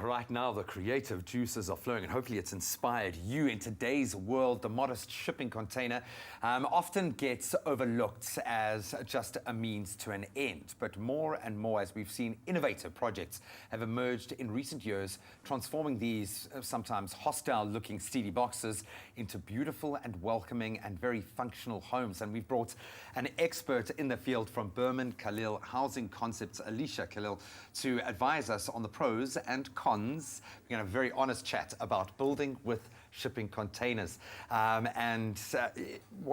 right now the creative juices are flowing, and hopefully it's inspired you. In today's world, the modest shipping container often gets overlooked as just a means to an end. But more and more, as we've seen, innovative projects have emerged in recent years, transforming these sometimes hostile-looking steely boxes into beautiful and welcoming and very functional homes. And we've brought an expert in the field from Kalil Housing Concepts, Alicia Kalil, to advise us on the pros and cons. We're going to have a very honest chat about building with shipping containers. Want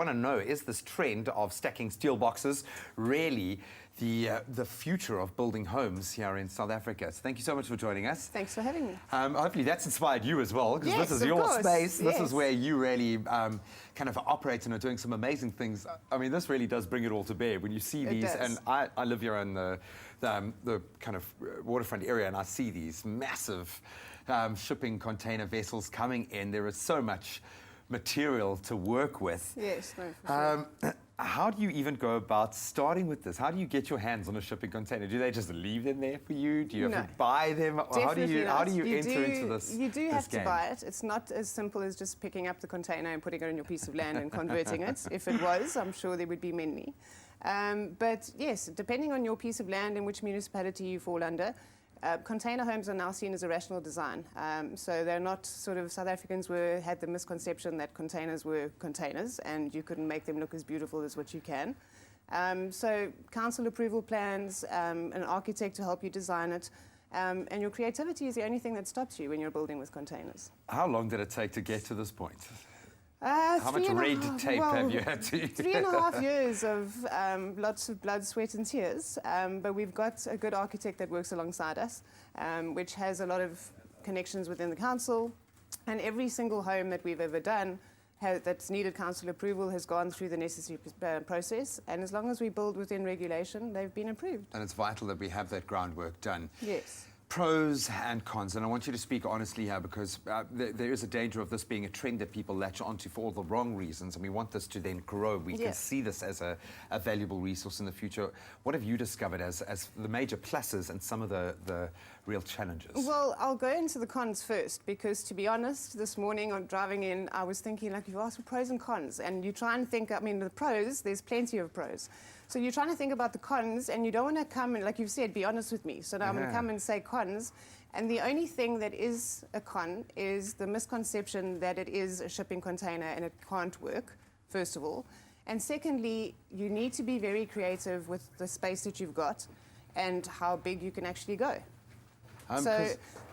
to know, is this trend of stacking steel boxes really the future of building homes here in South Africa? So thank you so much for joining us. Thanks for having me. Hopefully that's inspired you as well, because yes, this is your course. space. This yes. is where you really kind of operate and are doing some amazing things. I mean, this really does bring it all to bear when you see these. And I live here in the kind of waterfront area, and I see these massive shipping container vessels coming in. There is so much material to work with. Yes, no, for sure. How do you even go about starting with this? How do you get your hands on a shipping container? Do they just leave them there for you? Do you have to buy them? How do you enter into this? You do have to buy it. It's not as simple as just picking up the container and putting it on your piece of land and converting it. If it was, I'm sure there would be many. But yes, depending on your piece of land and which municipality you fall under, container homes are now seen as a rational design. So they're not sort of, South Africans had the misconception that containers were containers and you couldn't make them look as beautiful as what you can. So council approval plans, an architect to help you design it, and your creativity is the only thing that stops you when you're building with containers. How long did it take to get to this point? How much red tape have you had to... 3.5 years of lots of blood, sweat and tears. But we've got a good architect that works alongside us, which has a lot of connections within the council. And every single home that we've ever done that's needed council approval has gone through the necessary process. And as long as we build within regulation, they've been approved. And it's vital that we have that groundwork done. Yes. Pros and cons, and I want you to speak honestly here, because there is a danger of this being a trend that people latch onto for all the wrong reasons, and we want this to then grow. We can see this as a valuable resource in the future. What have you discovered as the major pluses and some of the real challenges? Well, I'll go into the cons first, because to be honest, this morning on driving in, I was thinking, like, you've asked for pros and cons, and you try and think, I mean, the pros, there's plenty of pros. So you're trying to think about the cons, and you don't want to come and, like you've said, be honest with me. So now I'm going to come and say cons. And the only thing that is a con is the misconception that it is a shipping container and it can't work, first of all. And secondly, you need to be very creative with the space that you've got and how big you can actually go. So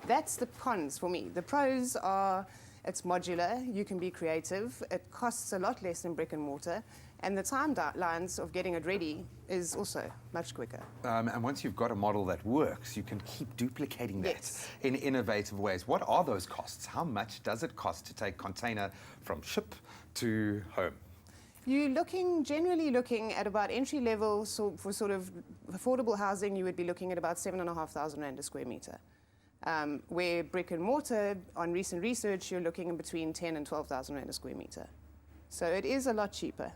that's the cons for me. The pros are, it's modular, you can be creative, it costs a lot less than brick and mortar, and the timelines of getting it ready is also much quicker. And once you've got a model that works, you can keep duplicating that in innovative ways. What are those costs? How much does it cost to take container from ship to home? You're generally looking at about entry level, so for sort of affordable housing, you would be looking at about 7,500 Rand a square meter. Where brick and mortar, on recent research, you're looking in between 10 and 12,000 Rand a square meter. So it is a lot cheaper.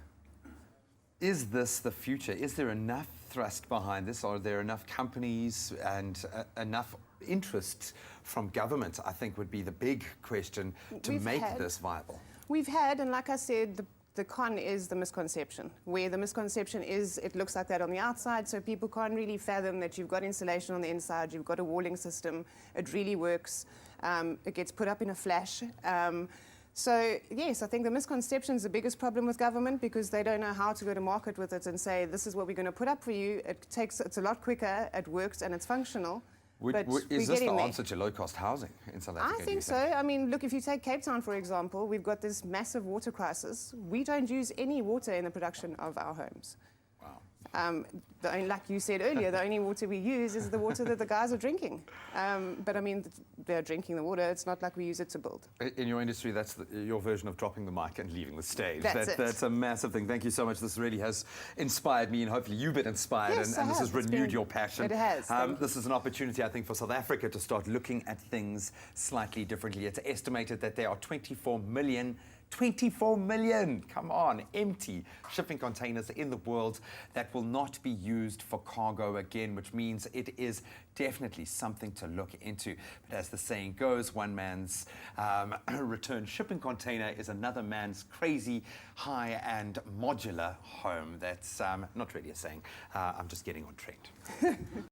Is this the future? Is there enough thrust behind this? Are there enough companies and enough interest from government, I think would be the big question, to make this viable? We've had, and like I said, the con is the misconception, where the misconception is it looks like that on the outside, so people can't really fathom that you've got insulation on the inside, you've got a walling system, it really works, it gets put up in a flash. So yes, I think the misconception is the biggest problem with government, because they don't know how to go to market with it and say, this is what we're going to put up for you. It's a lot quicker, it works, and it's functional. Is this the answer to low-cost housing in South Africa? I think so. I mean, look, if you take Cape Town, for example, we've got this massive water crisis. We don't use any water in the production of our homes. Wow. Like you said earlier, the only water we use is the water that the guys are drinking. But I mean, they're drinking the water. It's not like we use it to build. In your industry, that's your version of dropping the mic and leaving the stage. That's a massive thing. Thank you so much. This really has inspired me, and hopefully you've been inspired, yes, and this has renewed your passion. It has. This is an opportunity, I think, for South Africa to start looking at things slightly differently. It's estimated that there are 24 million 24 million, come on, empty shipping containers in the world that will not be used for cargo again, which means it is definitely something to look into. But as the saying goes, one man's return shipping container is another man's crazy, high and modular home. That's not really a saying. I'm just getting on trend.